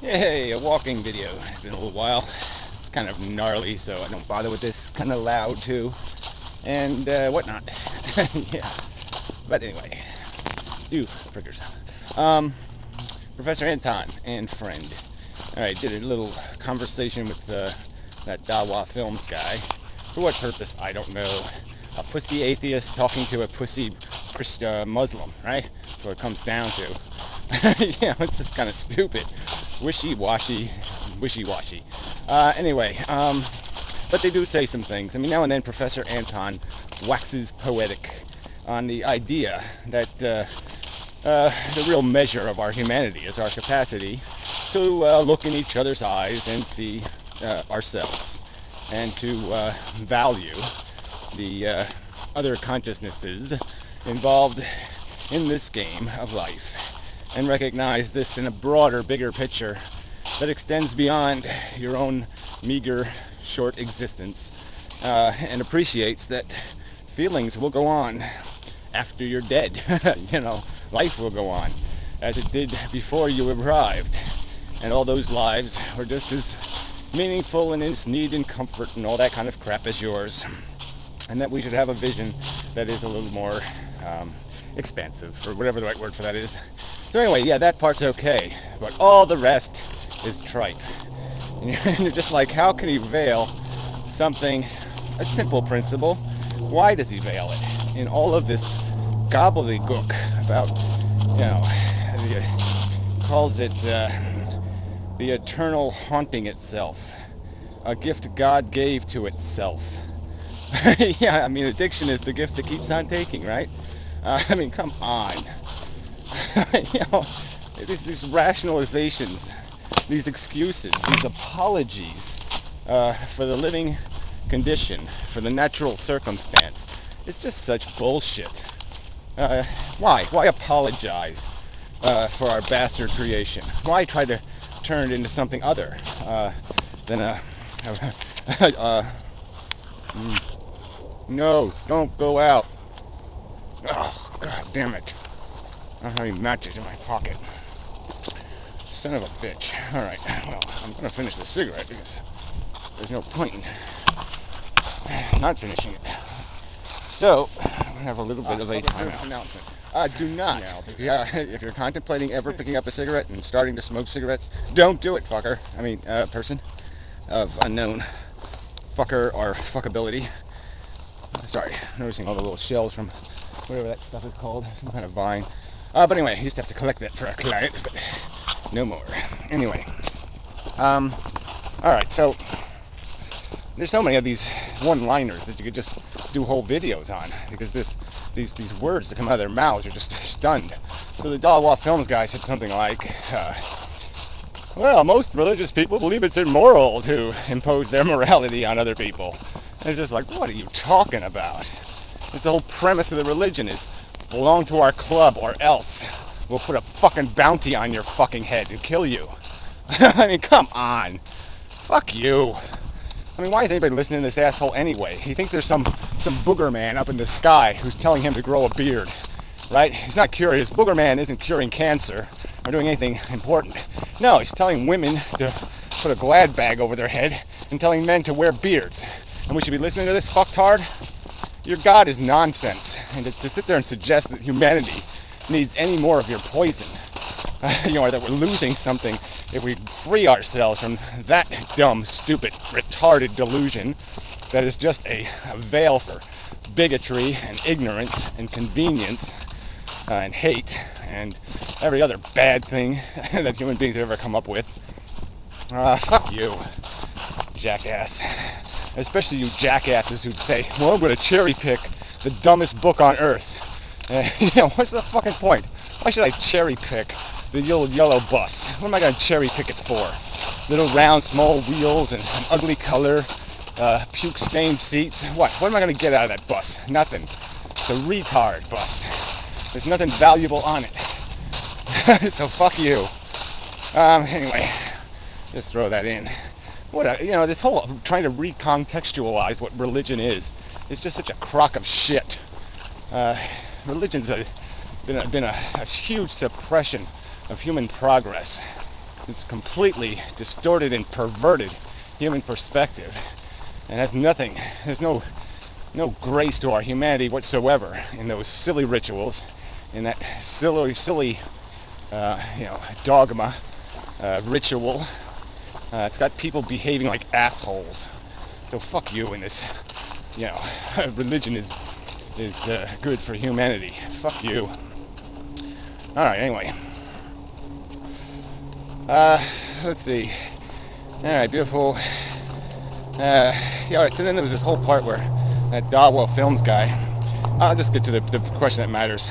Hey, a walking video. It's been a little while. It's kind of gnarly, so I don't bother with this. Kind of loud too, and whatnot. Yeah. But anyway, you frickers. Professoranton and friend. All right, did a little conversation with that DawahFilms guy. For what purpose? I don't know. A pussy atheist talking to a pussy Muslim, right? That's what it comes down to. Yeah, it's just kind of stupid. Wishy-washy. Anyway, but they do say some things. I mean, now and then Professoranton waxes poetic on the idea that the real measure of our humanity is our capacity to look in each other's eyes and see ourselves, and to value the other consciousnesses involved in this game of life, and recognize this in a broader, bigger picture that extends beyond your own meager, short existence, and appreciates that feelings will go on after you're dead. You know, life will go on as it did before you arrived, and all those lives were just as meaningful and in need and comfort and all that kind of crap as yours, and that we should have a vision that is a little more expansive, or whatever the right word for that is. So anyway, yeah, that part's okay, but all the rest is tripe. And you're just like, how can he veil something, a simple principle? Why does he veil it in all of this gobbledygook about, you know, he calls it the eternal haunting itself, a gift God gave to itself. Yeah, I mean, addiction is the gift that keeps on taking, right? I mean, come on. You know, these rationalizations, these excuses, these apologies for the living condition, for the natural circumstance, it's just such bullshit. Why? Why apologize for our bastard creation? Why try to turn it into something other than no, don't go out. Oh, god damn it. I don't have any matches in my pocket. Son of a bitch. Alright, well, I'm gonna finish the cigarette because there's no point in not finishing it. So, I'm gonna have a little bit of a timeout. Announcement. Do not. If you're contemplating ever picking up a cigarette and starting to smoke cigarettes, don't do it, fucker. I mean, person of unknown fucker or fuckability. Sorry, noticing all the little shells from whatever that stuff is called, some kind of vine. But anyway, I used to have to collect that for a client, but no more. Anyway, alright, so there's so many of these one-liners that you could just do whole videos on, because these words that come out of their mouths are just stunned. So the DawahFilms guy said something like, well, most religious people believe it's immoral to impose their morality on other people. And it's just like, what are you talking about? It's the whole premise of the religion is belong to our club or else we'll put a fucking bounty on your fucking head and kill you. I mean, come on. Fuck you. I mean, why is anybody listening to this asshole anyway? He thinks there's some booger man up in the sky who's telling him to grow a beard, right? He's not curious. Booger man isn't curing cancer or doing anything important. No, he's telling women to put a glad bag over their head and telling men to wear beards. And we should be listening to this fucktard? Your God is nonsense. And to sit there and suggest that humanity needs any more of your poison, you know, or that we're losing something if we free ourselves from that dumb, stupid, retarded delusion that is just a veil for bigotry and ignorance and convenience and hate and every other bad thing that human beings have ever come up with. Fuck you, jackass. Especially you jackasses who'd say, well, I'm going to cherry pick the dumbest book on earth. You know, what's the fucking point? Why should I cherry pick the yellow bus? What am I going to cherry pick it for? Little round, small wheels and an ugly color, puke-stained seats. What am I going to get out of that bus? Nothing. It's a retard bus. There's nothing valuable on it. So fuck you. Anyway, just throw that in. You know, this whole trying to recontextualize what religion is just such a crock of shit. Religion's been a huge suppression of human progress. It's completely distorted and perverted human perspective, and has nothing. There's no grace to our humanity whatsoever in those silly rituals, in that silly dogma ritual. It's got people behaving like assholes. So fuck you. In this, religion is good for humanity. Fuck you. All right. Anyway, let's see. All right, beautiful. All right. So then there was this whole part where that DawahFilms guy. I'll just get to the question that matters.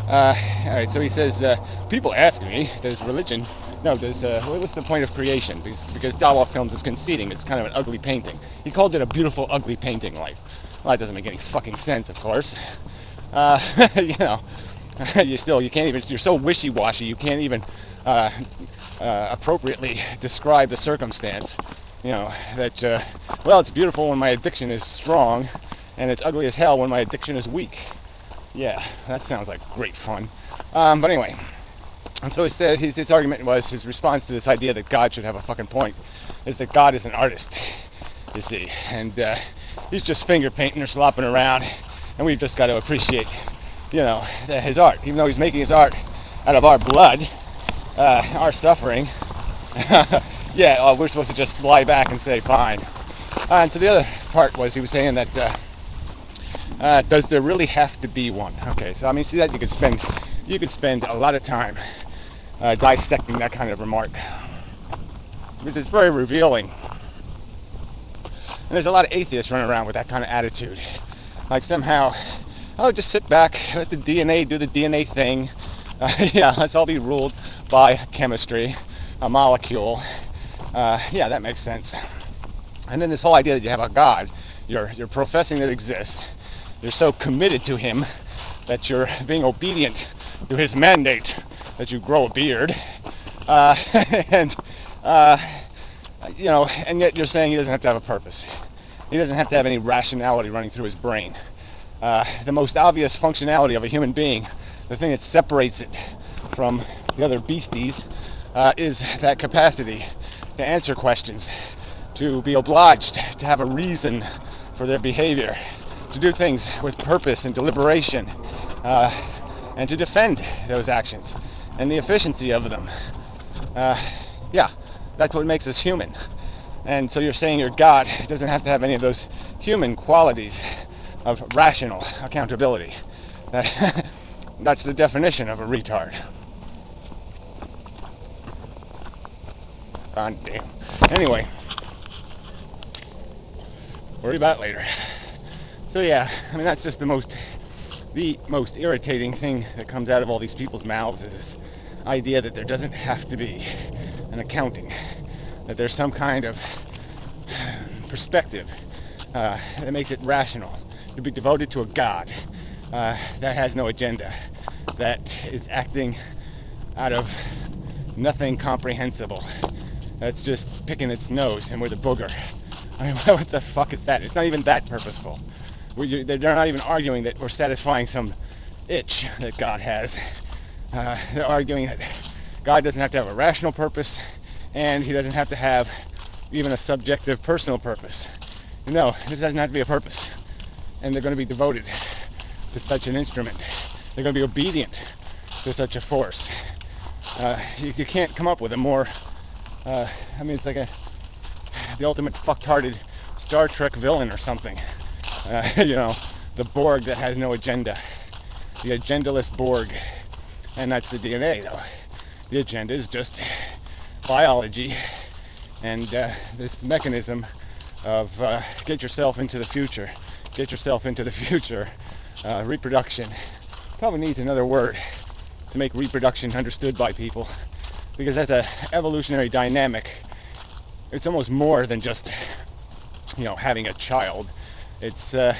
All right. So he says, people ask me, does religion? No, what's the point of creation? Because DawahFilms is conceding it's kind of an ugly painting. He called it a beautiful, ugly painting. Like, well, that doesn't make any fucking sense, of course. You can't even. You're so wishy-washy. You can't even appropriately describe the circumstance. That well, it's beautiful when my addiction is strong, and it's ugly as hell when my addiction is weak. Yeah, that sounds like great fun. But anyway. And so he said his argument was, his response to this idea that God should have a fucking point, is that God is an artist, you see. And he's just finger painting or slopping around, and we've just got to appreciate, his art. Even though he's making his art out of our blood, our suffering, we're supposed to just lie back and say, fine. And so the other part was, he was saying that, does there really have to be one? Okay, so I mean, see that you could spend a lot of time dissecting that kind of remark, because it's very revealing. And there's a lot of atheists running around with that kind of attitude, like somehow, just sit back, let the DNA do the DNA thing. Let's all be ruled by chemistry, a molecule. That makes sense. And then this whole idea that you have a God, you're professing that exists. You're so committed to him that you're being obedient to his mandate that you grow a beard, and yet you're saying he doesn't have to have a purpose. He doesn't have to have any rationality running through his brain. The most obvious functionality of a human being, the thing that separates it from the other beasties, is that capacity to answer questions, to be obliged, to have a reason for their behavior, to do things with purpose and deliberation, and to defend those actions and the efficiency of them. That's what makes us human. And so you're saying your God doesn't have to have any of those human qualities of rational accountability. That's the definition of a retard. God damn. Anyway, worry about it later. So that's just the most irritating thing that comes out of all these people's mouths, is this idea that there doesn't have to be an accounting, that there's some kind of perspective that makes it rational to be devoted to a God that has no agenda, that is acting out of nothing comprehensible, that's just picking its nose and with a booger. I mean, what the fuck is that? It's not even that purposeful. They're not even arguing that we're satisfying some itch that God has. They're arguing that God doesn't have to have a rational purpose, and he doesn't have to have even a subjective personal purpose. No, there doesn't have to be a purpose. And they're going to be devoted to such an instrument. They're going to be obedient to such a force. You can't come up with a more, it's like the ultimate fucked-hearted Star Trek villain or something. The Borg that has no agenda. The agendaless Borg. And that's the DNA, though. The agenda is just biology and this mechanism of get yourself into the future. Reproduction. Probably needs another word to make reproduction understood by people, because that's an evolutionary dynamic. It's almost more than just having a child. It's a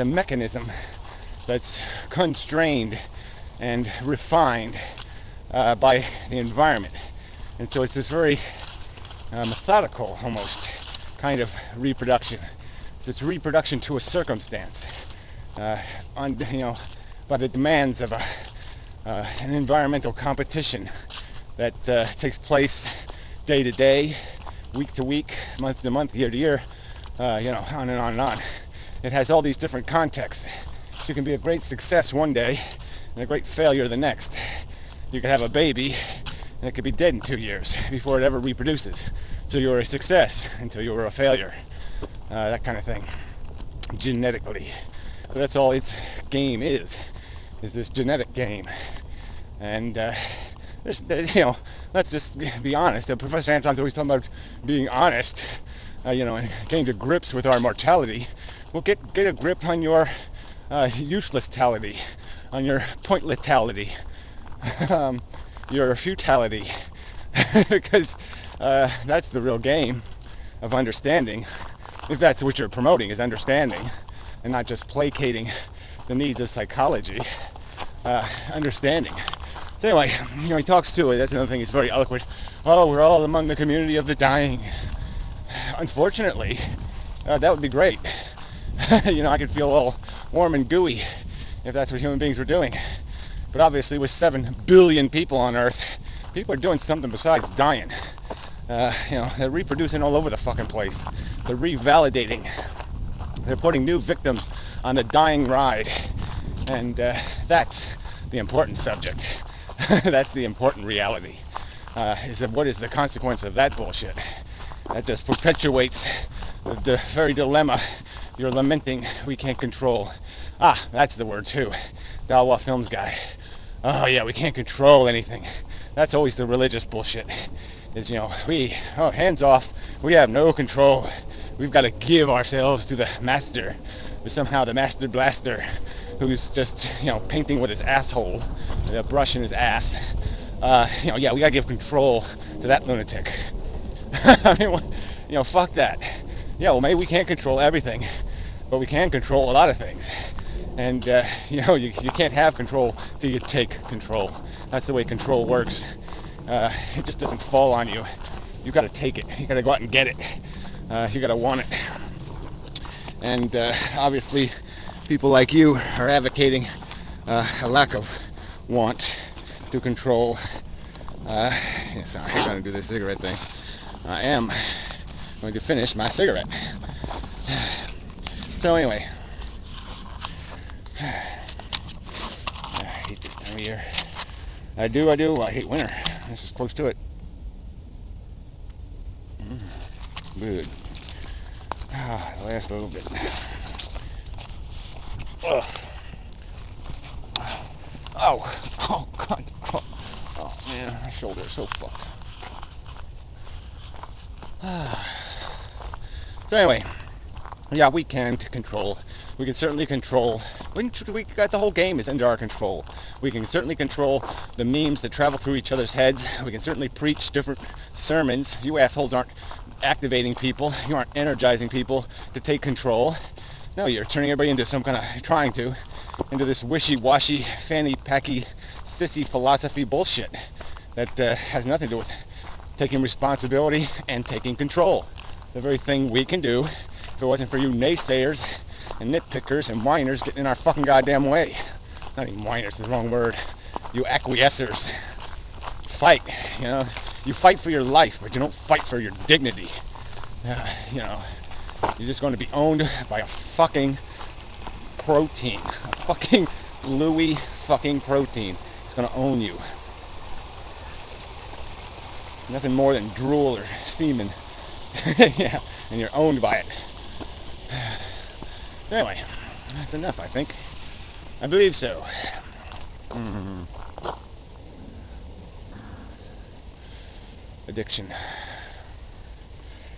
mechanism that's constrained and refined by the environment, and so it's this very methodical, almost kind of reproduction. It's reproduction to a circumstance, by the demands of an environmental competition that takes place day to day, week to week, month to month, year to year, on and on and on. It has all these different contexts. You can be a great success one day and a great failure the next. You could have a baby and it could be dead in 2 years before it ever reproduces. So you're a success until you're a failure. That kind of thing. Genetically. So that's all its game is this genetic game. And let's just be honest. Professor Anton's always talking about being honest, and getting to grips with our mortality. Well, get a grip on your useless-tality, on your pointless-tality, your futility, because that's the real game of understanding. If that's what you're promoting, is understanding, and not just placating the needs of psychology. Understanding. So anyway, he talks to it. That's another thing. He's very eloquent. Oh, we're all among the community of the dying. Unfortunately, that would be great. I could feel all warm and gooey if that's what human beings were doing. But obviously, with 7 billion people on Earth, people are doing something besides dying. They're reproducing all over the fucking place. They're revalidating. They're putting new victims on the dying ride. And that's the important subject. That's the important reality. Is that what is the consequence of that bullshit? That just perpetuates the very dilemma you're lamenting we can't control. That's the word too. DawahFilms guy. Oh yeah, we can't control anything. That's always the religious bullshit. Is, hands off. We have no control. We've got to give ourselves to the master. But somehow the master blaster, who's just, painting with his asshole, a brush in his ass. We got to give control to that lunatic. I mean, fuck that. Yeah, well, maybe we can't control everything, but we can control a lot of things. And, you can't have control till you take control. That's the way control works. It just doesn't fall on you. You got to take it. You got to go out and get it. You got to want it. And obviously, people like you are advocating a lack of want to control. Sorry, I'm going to do this cigarette thing. I am going to finish my cigarette. So anyway, I hate this time of year. I do. I hate winter. This is close to it. Good. Last little bit. Ugh. Oh God. Oh man, my shoulder is so fucked. So anyway, yeah, we can control. We can certainly control. We got the whole game is under our control. We can certainly control the memes that travel through each other's heads. We can certainly preach different sermons. You assholes aren't activating people. You aren't energizing people to take control. No, you're turning everybody into into this wishy-washy, fanny-packy, sissy philosophy bullshit that has nothing to do with taking responsibility and taking control. The very thing we can do if it wasn't for you naysayers and nitpickers and whiners getting in our fucking goddamn way. Not even whiners, is the wrong word. You acquiescers. Fight, You fight for your life, but you don't fight for your dignity. You're just going to be owned by a fucking protein. A fucking gluey fucking protein. It's going to own you. Nothing more than drool or semen. Yeah, and you're owned by it. Anyway, that's enough, I think. I believe so. Addiction.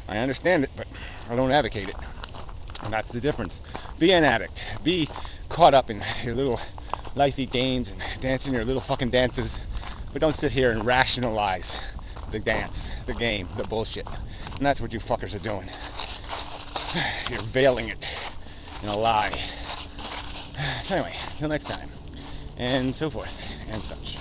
I understand it, but I don't advocate it. And that's the difference. Be an addict. Be caught up in your little lifey games and dancing your little fucking dances. But don't sit here and rationalize the dance, the game, the bullshit. And that's what you fuckers are doing. You're veiling it in a lie. So anyway, till next time. And so forth and such.